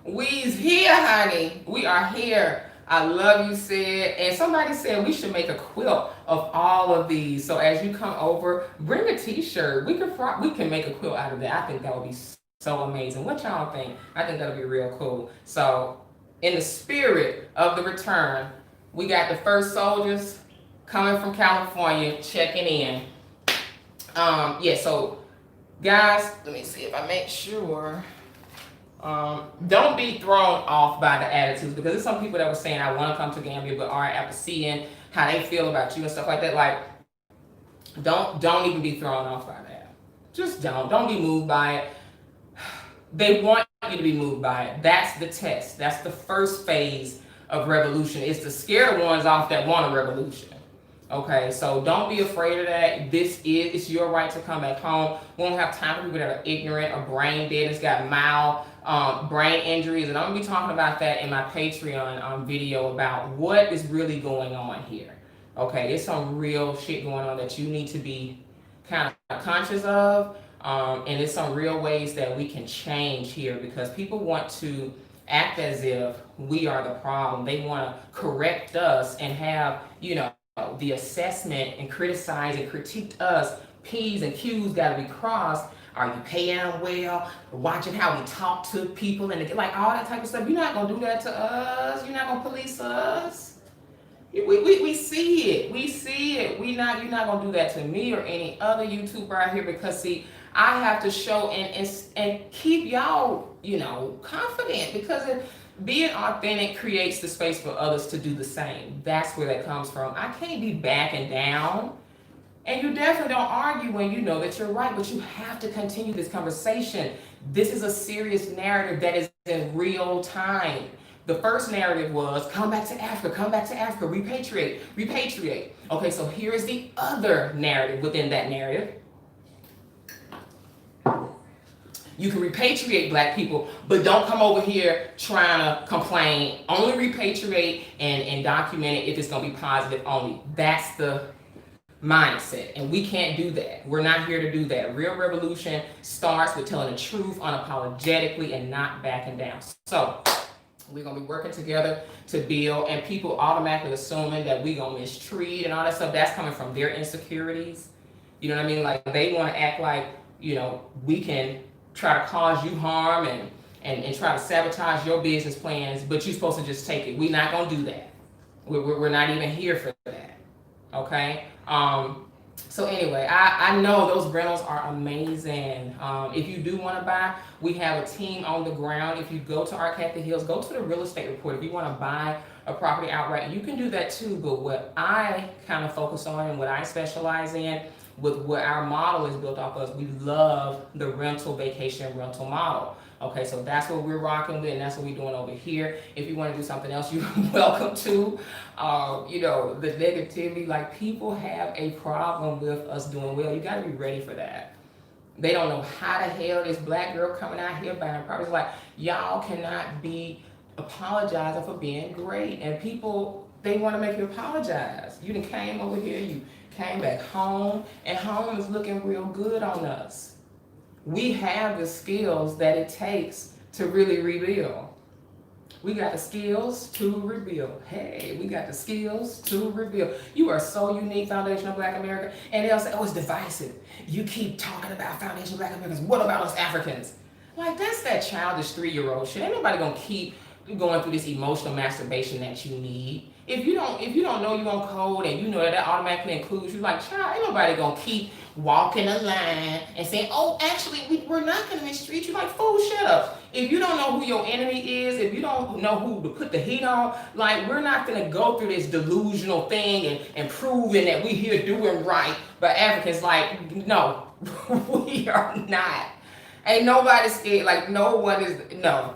We's here, honey. We are here. I love you, Sid. And somebody said we should make a quilt of all of these. So as you come over, bring a t-shirt. We can make a quilt out of that. I think that would be so amazing. What y'all think? I think that'll be real cool. So in the spirit of the return, we got the first soldiers coming from California, checking in. Yeah, so guys, let me see if I make sure. Don't be thrown off by the attitudes, because there's some people that were saying, I want to come to Gambia, but all right, after seeing how they feel about you and stuff like that, like, don't even be thrown off by that. Just don't be moved by it. They want you to be moved by it. That's the test. That's the first phase of revolution. It's to scare the ones off that want a revolution. Okay, so don't be afraid of that. It's your right to come back home. We don't have time for people that are ignorant or brain dead. It's got mild brain injuries, and I'm gonna be talking about that in my Patreon video about what is really going on here. Okay, there's some real shit going on that you need to be kind of conscious of, and there's some real ways that we can change here, because people want to act as if we are the problem. They want to correct us and have, the assessment and criticize and critique us. P's and Q's got to be crossed. Are you paying them well? Watching how we talk to people and like all that type of stuff. You're not gonna do that to us. You're not gonna police us. We see it. We see it. You're not gonna do that to me or any other YouTuber out here, because see, I have to show and keep y'all, confident, because being authentic creates the space for others to do the same. That's where that comes from. I can't be backing down. And you definitely don't argue when you know that you're right, but you have to continue this conversation. This is a serious narrative that is in real time. The first narrative was come back to Africa, repatriate. Okay, so here is the other narrative within that narrative. You can repatriate Black people, but don't come over here trying to complain. Only repatriate and document it if it's gonna be positive only. That's the mindset, and we can't do that. We're not here to do that. Real revolution starts with telling the truth unapologetically and not backing down. So we're gonna be working together to build, and people automatically assuming that we gonna mistreat and all that stuff. That's coming from their insecurities. You know what I mean? Like, they want to act like, we can try to cause you harm and try to sabotage your business plans, but you're supposed to just take it. We're not gonna do that. We're not even here for that. Okay? So anyway, I know those rentals are amazing. If you do want to buy, we have a team on the ground. If you go to Arc at the Hills, go to the real estate report. If you want to buy a property outright, you can do that too. But what I kind of focus on and what I specialize in with what our model is built off of, we love the rental vacation rental model. Okay, so that's what we're rocking with, and that's what we're doing over here. If you want to do something else, you're welcome to. You know, the negativity, like people have a problem with us doing well. You got to be ready for that. They don't know how the hell this black girl coming out here buying properties. Like, y'all cannot be apologizing for being great. And people, they want to make you apologize. You done came over here, you came back home, and home is looking real good on us. We have the skills that it takes to really rebuild. We got the skills to rebuild. Hey, we got the skills to rebuild. You are so unique, Foundation of Black America. And they'll say, oh, it's divisive. You keep talking about Foundation of Black Americans. What about us Africans? Like, that's that childish 3-year-old shit. Ain't nobody gonna keep going through this emotional masturbation that you need. If you don't know you on code and you know that automatically includes you, like, child, ain't nobody gonna keep walking a line and saying, oh, actually, we're not gonna mistreat you. Like, fool, shut up. If you don't know who your enemy is, if you don't know who to put the heat on, like, we're not gonna go through this delusional thing and proving that we here doing right. But Africans, like, no, we are not. Ain't nobody scared. Like, no one is, no.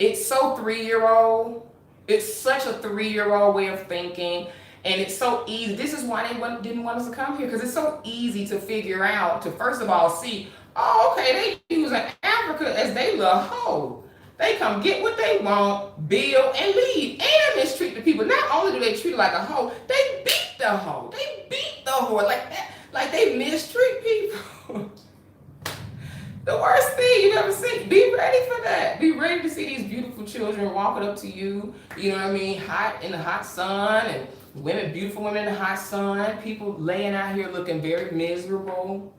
It's so 3-year-old. It's such a 3-year-old way of thinking. And it's so easy. This is why they didn't want us to come here, because it's so easy to figure out, to first of all see, oh, okay, they using Africa as they little hoe. They come get what they want, build, and leave. And mistreat the people. Not only do they treat it like a hoe, they beat the hoe. They beat the hoe like that. Like they mistreat people. The worst thing you ever see. Be ready for that. Be ready to see these beautiful children walking up to you, you know what I mean, hot in the hot sun, and women, beautiful women in the hot sun, people laying out here looking very miserable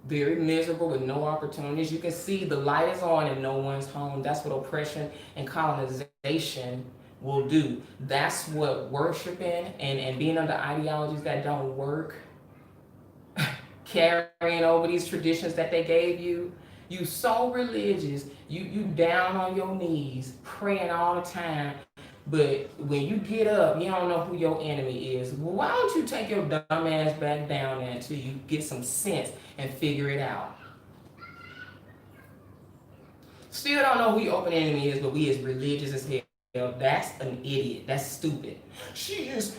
with no opportunities. You can see the light is on and no one's home. That's what oppression and colonization will do. That's what worshiping and being under ideologies that don't work, carrying over these traditions that they gave you. You so religious, you down on your knees, praying all the time, but when you get up, you don't know who your enemy is. Well, why don't you take your dumb ass back down there until you get some sense and figure it out? Still don't know who your open enemy is, but we is religious as hell. That's an idiot. That's stupid. She is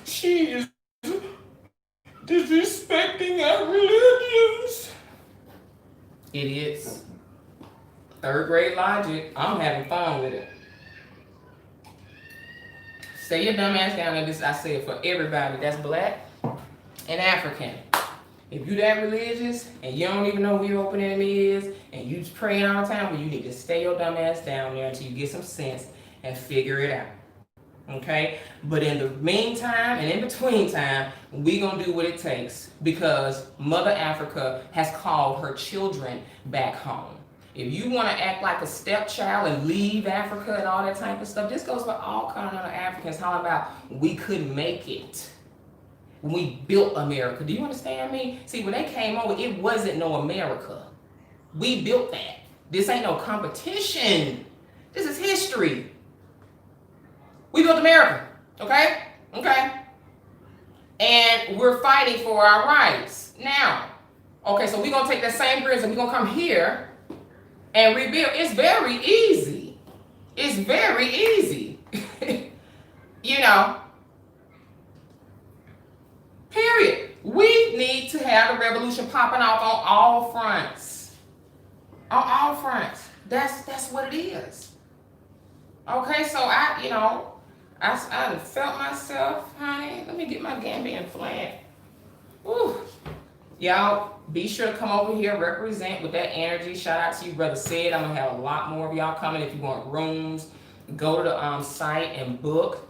disrespecting our religions. Idiots. 3rd grade logic. I'm having fun with it. Stay your dumb ass down. And this I say it for everybody that's black and African. If you that religious and you don't even know who your open enemy is and you just praying all the time, well, you need to stay your dumb ass down there until you get some sense and figure it out. Okay? But in the meantime and in between time, we gonna do what it takes, because Mother Africa has called her children back home. If you want to act like a stepchild and leave Africa and all that type of stuff, this goes for all continental Africans. How about we couldn't make it when we built America? Do you understand me? See, when they came over, it wasn't no America. We built that. This ain't no competition. This is history. We built America, okay? Okay. And we're fighting for our rights. Now, okay, so we're going to take that same grid and we're going to come here and rebuild. It's very easy. It's very easy. You know, period. We need to have the revolution popping off on all fronts. On all fronts. That's what it is. Okay, so I felt myself, honey. Let me get my Gambian flag. Woo. Y'all, be sure to come over here, represent with that energy. Shout out to you, Brother Sid. I'm going to have a lot more of y'all coming. If you want rooms, go to the site and book.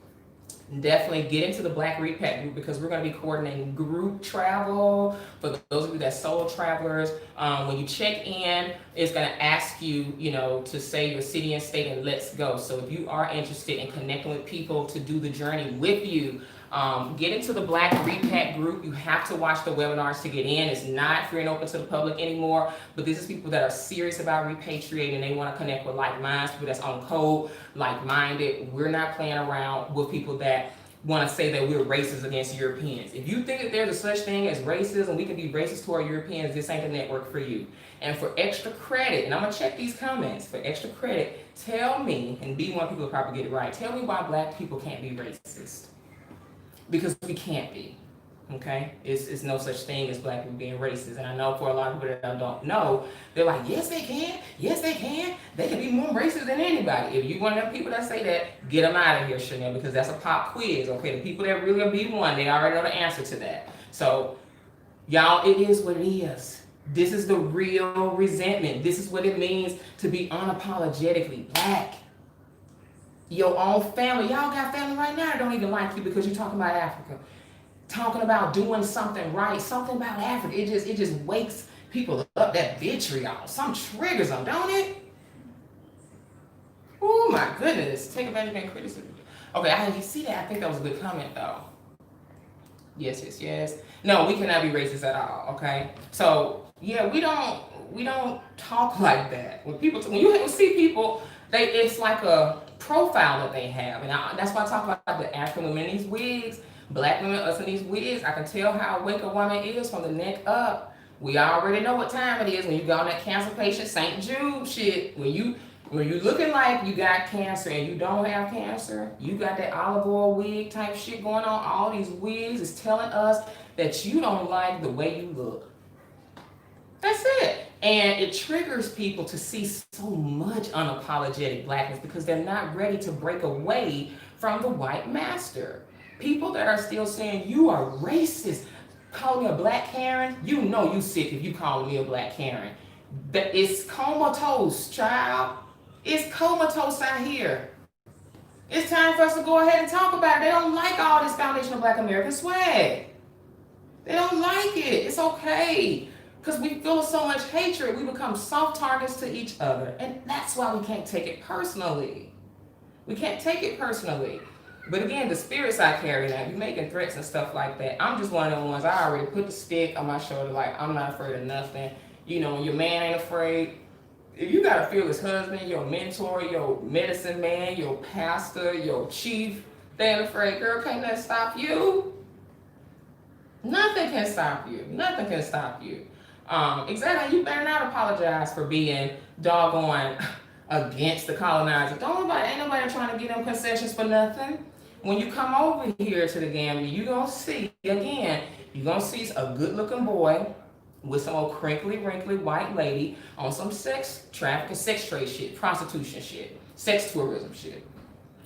Definitely get into the Black Repack group, because we're going to be coordinating group travel for those of you that solo travelers. When you check in It's going to ask you, you know, to say your city and state and let's go. So if you are interested in connecting with people to do the journey with you, get into the Black Repat group. You have to watch the webinars to get in. It's not free and open to the public anymore, but this is people that are serious about repatriating. They want to connect with like-minded people that's on code, like-minded. We're not playing around with people that want to say that we're racist against Europeans. If you think that there's a such thing as racism, we can be racist toward Europeans, this ain't the network for you. And for extra credit, and I'm going to check these comments, for extra credit, tell me, and B1 people will probably get it right, tell me why Black people can't be racist. Because we can't be, okay? It's no such thing as Black people being racist. And I know for a lot of people that don't know, they're like, yes, they can. Yes, they can. They can be more racist than anybody. If you one of them people that say that, get them out of here, Chanel, because that's a pop quiz, okay? The people that really are B1, they already know the answer to that. So, y'all, it is what it is. This is the real resentment. This is what it means to be unapologetically Black. Your own family, y'all got family right now that don't even like you because you're talking about Africa. Talking about doing something right, something about Africa. It just wakes people up, that vitriol. Some triggers them, don't it? Oh my goodness. Take advantage of criticism. Okay, I didn't see that. I think that was a good comment though. Yes. No, we cannot be racist at all, okay? So yeah, we don't talk like that. When you see people, it's like a profile that they have, and that's why I talk about the African women in these wigs, Black women, us in these wigs. I can tell how awake a woman is from the neck up. We already know what time it is when you go on that cancer patient St. Jude shit. When you looking like you got cancer and you don't have cancer, you got that olive oil wig type shit going on. All these wigs is telling us that you don't like the way you look. That's it. And it triggers people to see so much unapologetic Blackness because they're not ready to break away from the white master. People that are still saying, you are racist, calling me a Black Karen, you know you sick if you calling me a Black Karen. It's comatose, child. It's comatose out here. It's time for us to go ahead and talk about it. They don't like all this foundational Black American swag. They don't like it. It's okay. Because we feel so much hatred, we become soft targets to each other. And that's why we can't take it personally. We can't take it personally. But again, the spirits I carry now, you making threats and stuff like that. I'm just one of them ones, I already put the stick on my shoulder, like, I'm not afraid of nothing. You know, when your man ain't afraid, if you got a fearless husband, your mentor, your medicine man, your pastor, your chief, they ain't afraid, girl, can't nothing stop you. Nothing can stop you. Nothing can stop you. Exactly. You better not apologize for being doggone against the colonizer. Ain't nobody trying to get them concessions for nothing. When you come over here to the Gambia, you're going to see a good looking boy with some old crinkly, wrinkly white lady on some sex trafficking, sex trade shit, prostitution shit, sex tourism shit.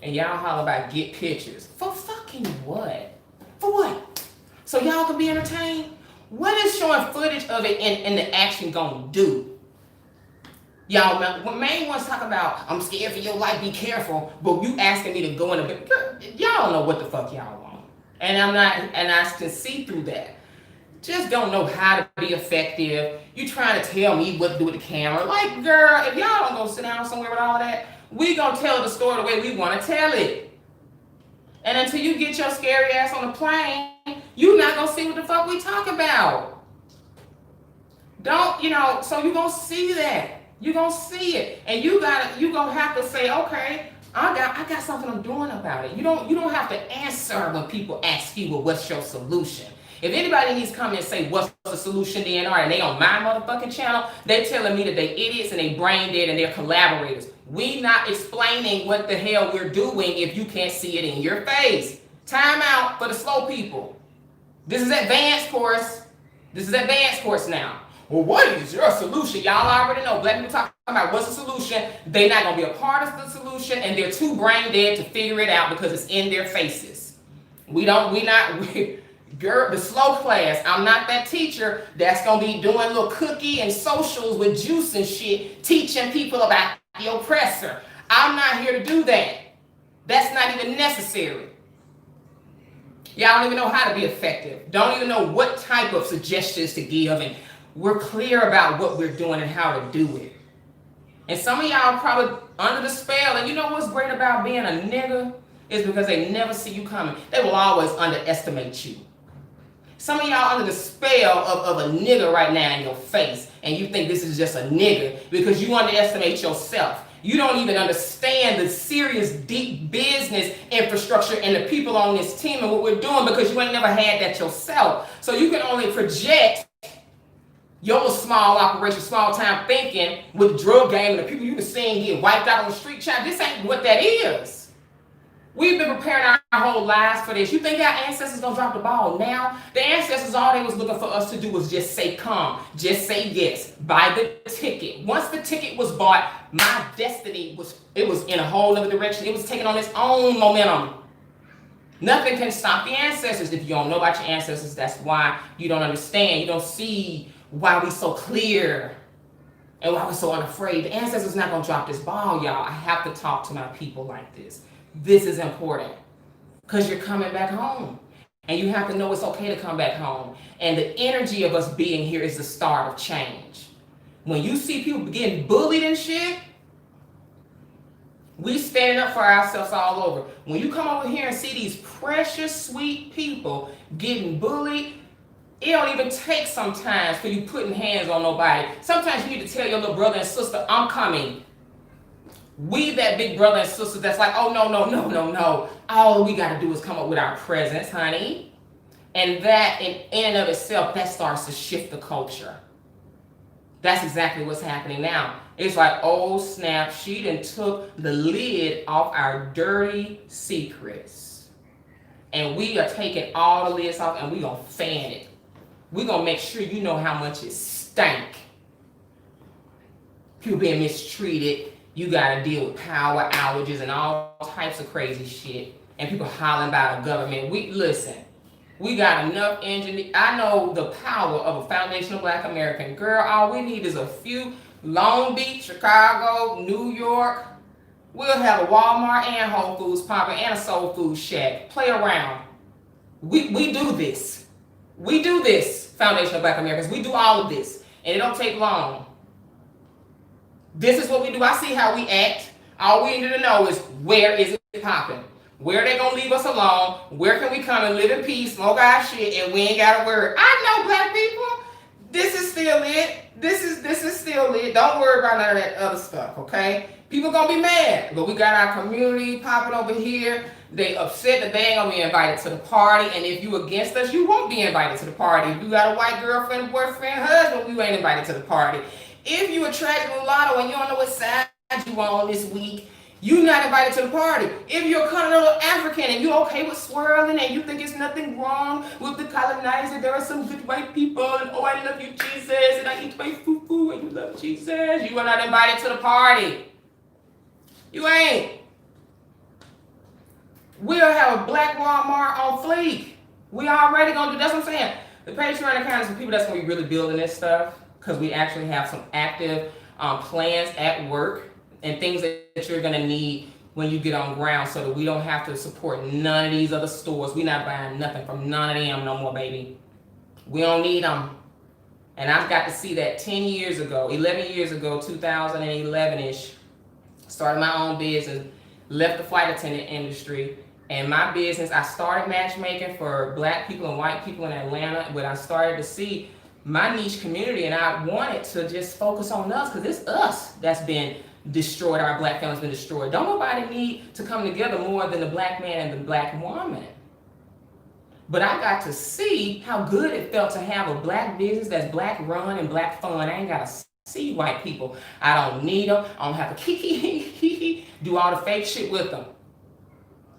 And y'all holler about get pictures. For fucking what? For what? So y'all can be entertained? What is showing footage of it in the action gonna do? Y'all, when main ones talk about, I'm scared for your life, be careful, but you asking me to go in a bit, y'all know what the fuck y'all want. And I can see through that. Just don't know how to be effective. You trying to tell me what to do with the camera. Like, girl, if y'all don't go sit down somewhere with all of that, we gonna tell the story the way we wanna tell it. And until you get your scary ass on the plane, you not gonna see what the fuck we talk about. So you gonna see that. You gonna see it. And you gonna have to say, okay, I got something I'm doing about it. You don't have to answer when people ask you, well, what's your solution? If anybody needs to come and say, what's the solution then, all right, and they on my motherfucking channel, they telling me that they idiots and they brain dead and they're collaborators. We not explaining what the hell we're doing if you can't see it in your face. Time out for the slow people. This is advanced course. This is advanced course now. Well, what is your solution? Y'all already know. Black people talking about what's the solution. They're not going to be a part of the solution, and they're too brain dead to figure it out because it's in their faces. Girl, the slow class, I'm not that teacher that's going to be doing little cookie and socials with juice and shit, teaching people about the oppressor. I'm not here to do that. That's not even necessary. Y'all don't even know how to be effective. Don't even know what type of suggestions to give, and we're clear about what we're doing and how to do it. And some of y'all probably under the spell. And you know what's great about being a nigga? Is because they never see you coming. They will always underestimate you. Some of y'all under the spell of a nigga right now in your face, and you think this is just a nigga because you underestimate yourself. You don't even understand the serious, deep business infrastructure and the people on this team and what we're doing because you ain't never had that yourself. So you can only project your little small operation, small time thinking with drug game and the people you been seeing get wiped out on the street. Child, this ain't what that is. We've been preparing our whole lives for this. You think our ancestors gonna drop the ball now? The ancestors, all they was looking for us to do was just say come, just say yes, buy the ticket. Once the ticket was bought, my destiny was in a whole other direction. It was taking on its own momentum. Nothing can stop the ancestors. If you don't know about your ancestors, that's why you don't understand. You don't see why we so clear and why we're so unafraid. The ancestors not gonna drop this ball, y'all. I have to talk to my people like this. This is important because you're coming back home and you have to know it's okay to come back home. And the energy of us being here is the start of change. When you see people getting bullied and shit, we standing up for ourselves all over. When you come over here and see these precious, sweet people getting bullied, it don't even take sometimes for you putting hands on nobody. Sometimes you need to tell your little brother and sister, I'm coming. We that big brother and sister that's like, oh, no. All we got to do is come up with our presence, honey. And that in and of itself, that starts to shift the culture. That's exactly what's happening now. It's like, oh, snap, she done took the lid off our dirty secrets. And we are taking all the lids off and we going to fan it. We going to make sure you know how much it stank. People being mistreated. You got to deal with power outages and all types of crazy shit. And people hollering about the government. Listen, we got enough engineers. I know the power of a foundational Black American. Girl, all we need is a few. Long Beach, Chicago, New York. We'll have a Walmart and Whole Foods popping and a Soul Food Shack. Play around. We do this. We do this, foundational Black Americans. We do all of this. And it don't take long. This is what we do. I see how we act. All we need to know is where is it popping? Where they gonna leave us alone? Where can we come and live in peace, smoke our shit, and we ain't gotta worry? I know, Black people. This is still it. This is still it. Don't worry about none of that other stuff, okay? People gonna be mad, but we got our community popping over here. They upset that they ain't gonna be invited to the party, and if you against us, you won't be invited to the party. If you got a white girlfriend, boyfriend, husband, you ain't invited to the party. If you attract mulatto and you don't know what side you on this week, you're not invited to the party. If you're a continental African and you're okay with swirling and you think there's nothing wrong with the colonizer, there are some good white people, and oh, I love you, Jesus, and I eat my fufu, and you love Jesus, you are not invited to the party. You ain't. We'll have a Black Walmart on fleek. We already gonna do, that's what I'm saying. The Patreon account is for people that's gonna be really building this stuff, because we actually have some active plans at work and things that you're gonna need when you get on ground so that we don't have to support none of these other stores. We're not buying nothing from none of them no more, baby. We don't need them. And I've got to see that 10 years ago, 11 years ago, 2011-ish, started my own business, left the flight attendant industry, and my business, I started matchmaking for Black people and white people in Atlanta, but I started to see my niche community, and I wanted to just focus on us because it's us that's been destroyed. Our Black family's been destroyed. Don't nobody need to come together more than the Black man and the Black woman. But I got to see how good it felt to have a Black business that's Black run and Black fun. I ain't got to see white people. I don't need them. I don't have to do all the fake shit with them.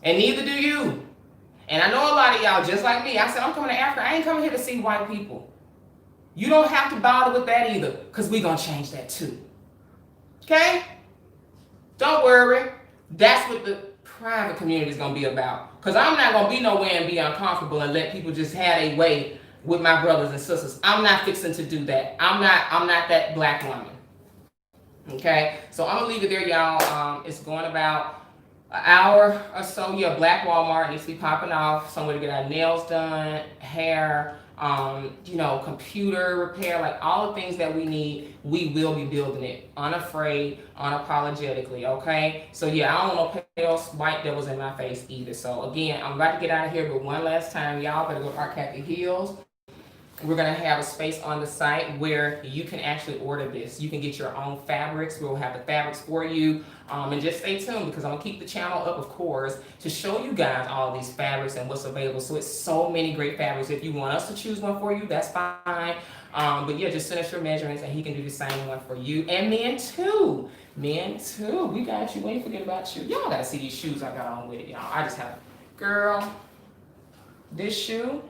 And neither do you. And I know a lot of y'all, just like me, I said, I'm coming to Africa. I ain't coming here to see white people. You don't have to bother with that either, because we're going to change that too. Okay? Don't worry. That's what the private community is going to be about. Because I'm not going to be nowhere and be uncomfortable and let people just have a way with my brothers and sisters. I'm not fixing to do that. I'm not that Black woman. Okay? So I'm going to leave it there, y'all. It's going about an hour or so. Yeah, Black Walmart needs to be popping off. Somewhere to get our nails done, hair, you know, computer repair, like all the things that we need, we will be building it, unafraid, unapologetically, okay? So yeah, I don't want no pale white devils in my face either. So again, I'm about to get out of here, but one last time, y'all better go to Art Khaki Heels. We're going to have a space on the site where you can actually order this. You can get your own fabrics. We'll have the fabrics for you. And just stay tuned because I'm going to keep the channel up, of course, to show you guys all these fabrics and what's available. So it's so many great fabrics. If you want us to choose one for you, that's fine. But yeah, just send us your measurements and he can do the same one for you. And men too. Men too. We got you. We ain't forget about you. Y'all got to see these shoes I got on with it, y'all. I just have, girl, this shoe.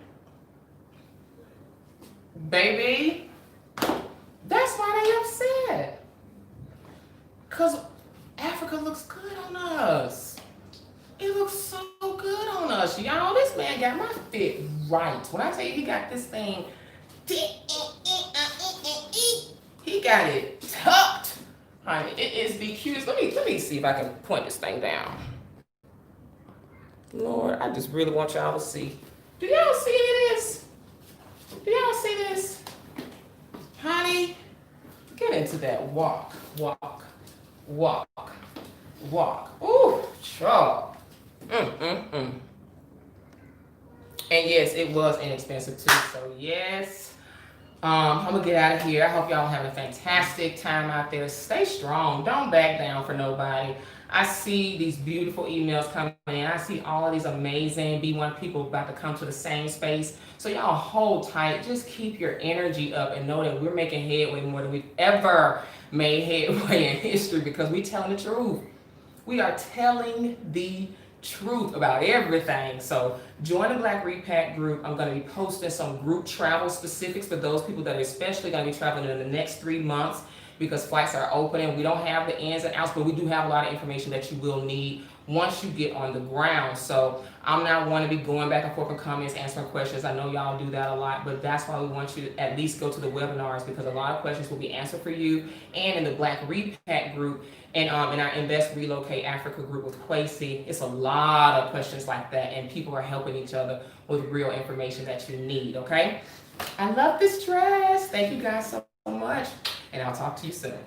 Baby, that's why they upset. Because Africa looks good on us. It looks so good on us, y'all. This man got my fit right. When I tell you he got this thing, he got it tucked. Honey, it is the cutest. Let me see if I can point this thing down. Lord, I just really want y'all to see. Do y'all see this? Do y'all see this? Honey, get into that walk, walk, walk, walk. Ooh, sure. And yes, it was inexpensive too, so yes. I'm gonna get out of here. I hope y'all having a fantastic time out there. Stay strong. Don't back down for nobody. I see these beautiful emails coming in. I see all of these amazing B1 people about to come to the same space. So y'all hold tight. Just keep your energy up and know that we're making headway more than we've ever made headway in history because we're telling the truth. We are telling the truth about everything. So join the Black Repack group. I'm going to be posting some group travel specifics for those people that are especially going to be traveling in the next 3 months because flights are open and we don't have the ins and outs, but we do have a lot of information that you will need once you get on the ground. So I'm not going to be going back and forth in comments, answering questions. I know y'all do that a lot, but that's why we want you to at least go to the webinars because a lot of questions will be answered for you. And in the Black Repack group and in our Invest Relocate Africa group with Kwesi, it's a lot of questions like that and people are helping each other with real information that you need, okay? I love this dress. Thank you guys so much and I'll talk to you soon.